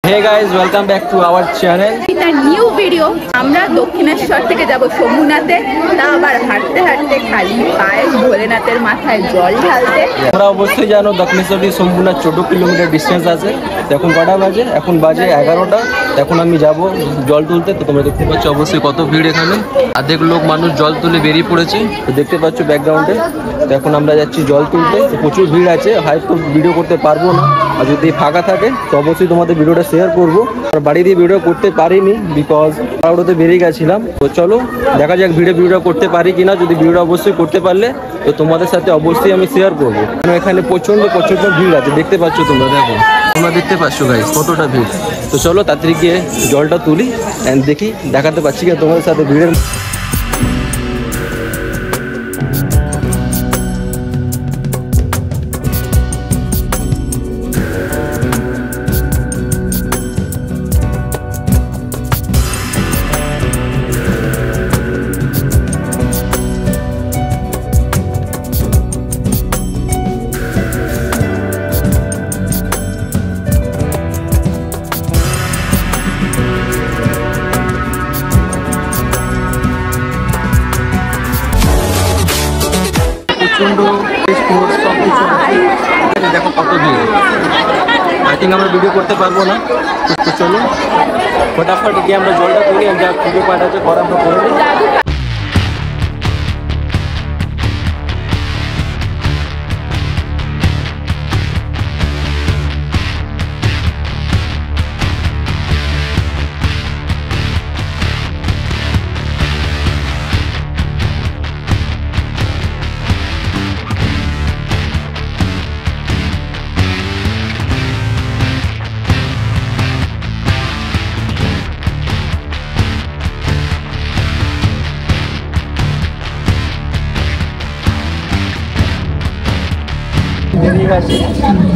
Hey guys, welcome back to our channel. It's a new video. আমরা দক্ষিণেশ্বর থেকে যাব সোমনাথে, তা আবার হাঁটতে হাঁটতে খালি পায়ে ভোলেনাথের মাথায় জল ঢালতে। আমরা অবশ্যই জানো দক্ষিণেশ্বর থেকে সোমনাথ 14 কিলোমিটার ডিস্টেন্স আছে। এখন কটা বাজে? এখন বাজে 11টা। এখন আমি যাব জল তুলতে। তো তোমরা দেখতে পাচ্ছ অবশ্যই কত ভিড় এখানে। অর্ধেক লোক মানুষ জল তুলে বেরিয়ে পড়েছে। তো দেখতে পাচ্ছ ব্যাকগ্রাউন্ডে। তো এখন আমরা যাচ্ছি জল তুলতে। প্রচুর ভিড় আছে, হয়তো ভিডিও করতে পারবো না। আর যদি ফাঁকা থাকে তো অবশ্যই তোমাদের ভিডিওটা শেয়ার করবো। আর বাড়ি দিয়ে ভিডিও করতে পারিনি বিকজ ক্রাউডে বেরিয়ে গেছিলাম। তো চলো দেখা যাক ভিডিওটা করতে পারি কিনা। যদি ভিডিওটা অবশ্যই করতে পারলে তো তোমাদের সাথে অবশ্যই আমি শেয়ার করবো। কারণ এখানে প্রচণ্ড ভিড় আছে, দেখতে পাচ্ছ তোমরা। দেখো তোমরা দেখতে পাচ্ছ গাইস কতটা ভিড়। তো চলো তাড়াতাড়ি গিয়ে জলটা তুলি অ্যান্ড দেখি দেখাতে পারছি কিনা তোমাদের সাথে ভিড়ের। দেখো কত ভিড়। আই থিঙ্ক আমরা ভিডিও করতে পারবো না। তো চলো ফটাফট গিয়ে আমরা জলটা তুলি। যা ভিডিও পার্ট আছে করা আমরা করে নিই।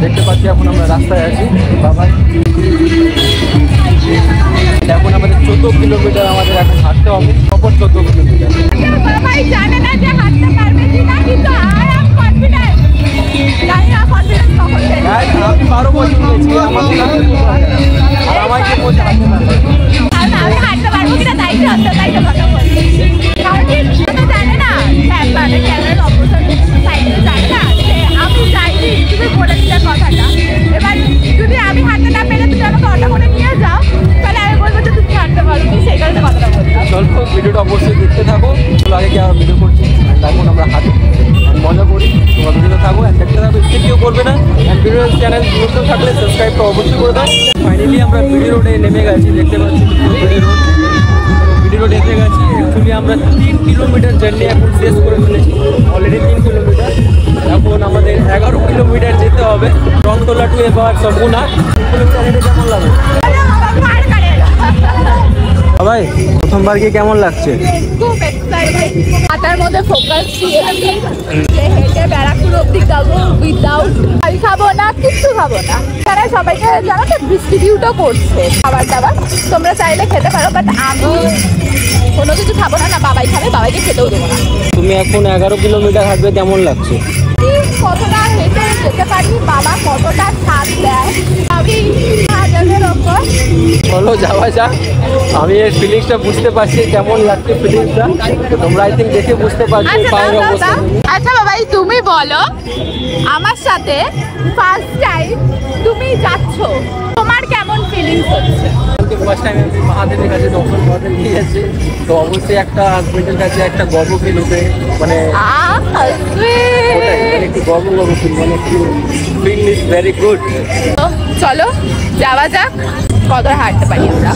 দেখতে পাচ্ছি এখন আমরা রাস্তায় আছি। বাবা এখন আমাদের 14 কিলোমিটার আমাদের এখন হাঁটতে হবে। Proper 14 kilometre. সবাই জানে না যে হাঁটতে পারবে কিনা, কিন্তু আই অ্যাম কনফিডেন্ট। জানি না কনফিডেন্স কখন দেবে। আমি 12 বছর হয়েছি, আমার আর আমাকে বলতে হাঁটতে পারবে। কারণ আমি হাঁটতে পারবো কিনা তাই তো কথা বলছি। কারণ কি জানে না ক্যামেরার অপোজিট সাইডে জানে না যে আমি চাইছি তুমি বলে দিলে কথাটা। এবার যদি আমি হাঁটতে না পেরে তুমি আমাকে অটো করে নিয়ে যাও, তাহলে আমি বলবো যে তুমি হাঁটতে পারো। সেই কারণে কথাটা বললাম। চলো ভিডিওটা অবশ্যই দেখতে থাকো। আগে কি আমরা ভিডিও করছি, এখন আমরা হাঁটি মজা করি। তোমরা ভিডিওতে থাকো, দেখতে থাকো, স্কিপও করবে না। ভিডিও চ্যানেল নতুন থাকলে সাবস্ক্রাইবটা অবশ্যই করে দাও। ফাইনালি আমরা ভিডিও রোডে নেমে গেছি। দেখতে পাচ্ছি ভিডিও রোড এসে গেছি। অ্যাকচুয়ালি আমরা 3 কিলোমিটার জার্নি এখন শেষ করে ফেলেছি। Already 3 kilometre. এখন আমাদের 11 কিলোমিটার যেতে হবে রংতলা টু এবার সোমনাথ। 3 কিলোমিটার হেঁটে কেমন লাগে ভাই? প্রথমবার গিয়ে কেমন লাগছে? খুব এক্সাইটেড। হাঁটার মধ্যে ফোকাস দিয়ে হেঁটে ব্যারাকপুর অব্দি যাবো উইদাউট আমি খাবো না, কিচ্ছু খাবো না। তারা সবাইকে জানো তো ডিস্ট্রিবিউটও করছে খাবার দাবার, তোমরা চাইলে খেতে পারো। বাট আমি কোনো কিছু খাবো না, না বাবাই খাবে, বাবাইকে খেতেও দেবো না। তুমি এখন 11 কিলোমিটার হাঁটবে, কেমন লাগছে? কতটা হেঁটে যেতে পারি, বাবা কতটা ছাদ দেয় আমি হাজারের ওপর। চলো যাওয়া যাক। আমি এই ফিলিংসটা বুঝতে পারছি কেমন লাগছে ফিলিংসটা। তোমরা আই থিঙ্ক দেখে বুঝতে পারছো পায়ের অবস্থা। আচ্ছা বাবাই তুমি বলো, আমার সাথে ফার্স্ট টাইম তুমি যাচ্ছ, তোমার কেমন ফিলিংস হচ্ছে? ফার্স্ট টাইম আমি মহাদেবের কাছে দর্শন করতে নিয়ে যাচ্ছি। তো অবশ্যই একটা হাজবেন্ডের কাছে একটা গর্ব ফিল হবে। মানে একটু গর্ব ফিল, মানে ফিল ইজ ভেরি গুড। চলো যাওয়া যাক, কত হাঁটতে পারি আমরা।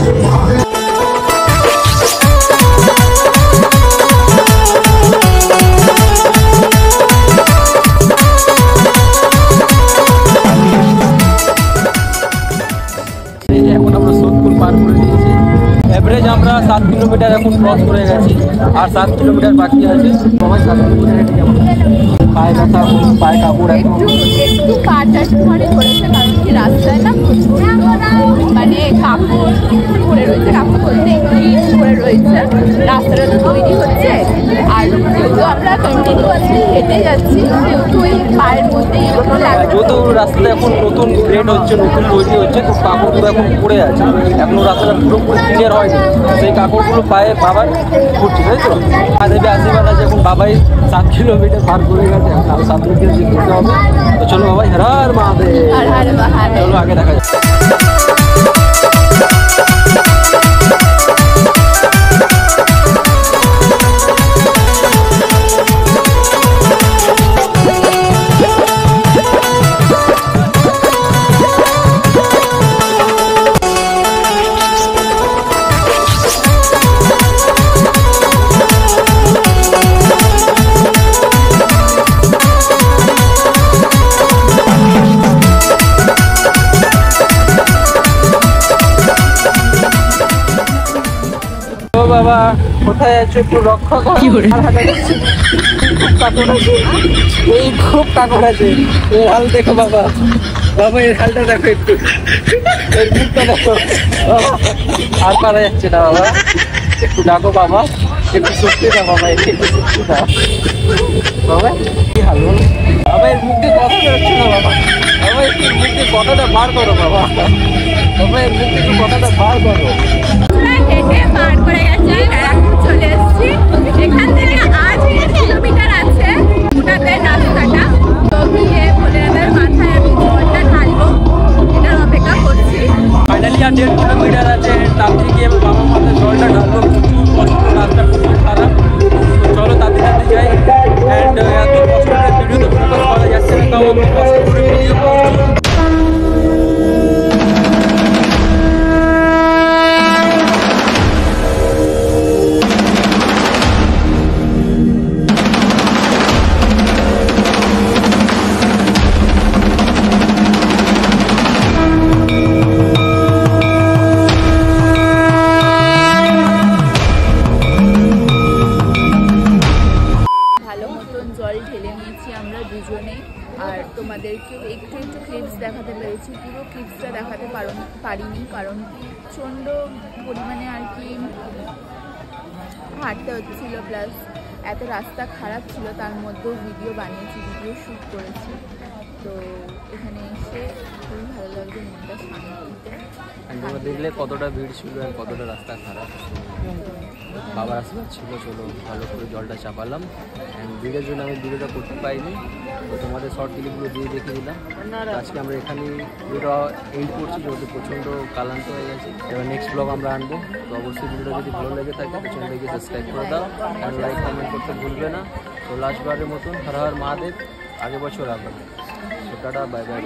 এখন আমরা সোদপুর পার করে দিয়েছি। এভারেজ আমরা 7 কিলোমিটার এখন ক্রস করে গেছি, আর 7 কিলোমিটার বাকি আছে। সবাই 7 কিলোমিটার হেঁটে কেমন পায়ে ব্যথা, পায়ে কাপড় একটু পাটা একটুখানি ধরেছে, কারণ কি রাস্তায় না মানে কাপড় পরে রয়েছে, কাপড় বলতে ইট পরে রয়েছে, রাস্তাটা তো তৈরি হচ্ছে। আর যেহেতু আমরা আমরা কন্টিনিউয়াসলি হেঁটে যাচ্ছি, যেহেতু ওই পায়ের মধ্যে একটু লাগছে। যেহেতু রাস্তাটা এখন নতুন গ্রেড হচ্ছে, নতুন তৈরি হচ্ছে, তো কাপড়গুলো এখন পড়ে আছে, এখনো রাস্তাটা পুরোপুরি ক্লিয়ার হয়নি। সেই কাপড়গুলো পায়ে বাবার ঘুরছে, তাই তো? আর দেবে আশীর্বাদ আছে, এখন বাবাই 7 কিলোমিটার পার করে গেছে, এখন আরো 7 কিলোমিটার যেতে হবে। তো চলো বাবাই, হর হর মহাদেব। হর হর মহাদেব। চলো আগে দেখা যাচ্ছে। বাবা কোথায় আছো, একটু রক্ষা করো। এই খুব কাকড় আছে, এর হাল দেখো বাবা, বাবা এর হালটা দেখো, একটু এর মুখটা দেখো বাবা, আর পারা যাচ্ছে না বাবা, একটু ডাকো বাবা, একটু শক্তি দাও বাবা, একটু শক্তি দাও বাবা। কি হাল বলো বাবা, এর মুখ দিয়ে কথা বেরোচ্ছে না বাবা, বাবা একটু মুখ দিয়ে কথাটা বার করো বাবা, বাবা এর মুখ দিয়ে একটু কথাটা বার করো। হেঁটে পার করে গেছি, এখন চলে এসেছি। এখান থেকে 8 কিলোমিটার আছে ভুটানের রাস্তাটা। তো গিয়ে ভোলেনাথের মাথায় আমি জলটা ঢালবো, এটার অপেক্ষা করছি। ফাইনালি আর 1.5 কিলোমিটার আছে, নামতে গিয়ে বাবা মাথায় জলটা ঢালবো, প্রচুর কষ্ট, রাস্তা প্রচুর খারাপ। তো চলো তাড়াতাড়ি যাই। অ্যান্ড এত কষ্ট করে ভিডিও তো ফোকাস করা যাচ্ছে না, তাও আমি কষ্ট করে ভিডিও করছি। জল ঢেলে নিয়েছি আমরা দুজনেই, আর তোমাদেরকেও একটু একটু ক্লিপস দেখাতে পেরেছি, পুরো ক্লিপসটা দেখাতে পারিনি, কারণ প্রচণ্ড পরিমাণে আর কি হাঁটতে হচ্ছিল, প্লাস এত রাস্তা খারাপ ছিল, তার মধ্যেও ভিডিও বানিয়েছি, ভিডিও শ্যুট করেছি। তো এখানে এসে খুবই ভালো লাগছে, মনটা শান্তিতে। তোমরা দেখলে কতটা ভিড় ছিল আর কতটা রাস্তা খারাপ, বাবার আশীর্বাদ ছিল, চলো ভালো করে জলটা চাপালাম। অ্যান্ড ভিড়ের জন্য আমি ভিডিওটা করতে পাইনি, তো তোমাদের শর্ট ক্লিপগুলো দিয়ে দেখে দিলাম। আজকে আমরা এখানেই ভিডিওটা এন্ড করছি, যেহেতু প্রচণ্ড ক্লান্ত হয়ে গেছে। এবার নেক্সট ব্লগ আমরা আনবো, তো অবশ্যই ভিডিওটা যদি ভালো লেগে থাকে তো চ্যানেলটাকে সাবস্ক্রাইব করে দাও, অ্যান্ড লাইক কমেন্ট করতে ভুলবে না। তো লাস্টবারের মতন হর হর মহাদেব, আগে বছর আবার। তো টাটা, বাই বাই।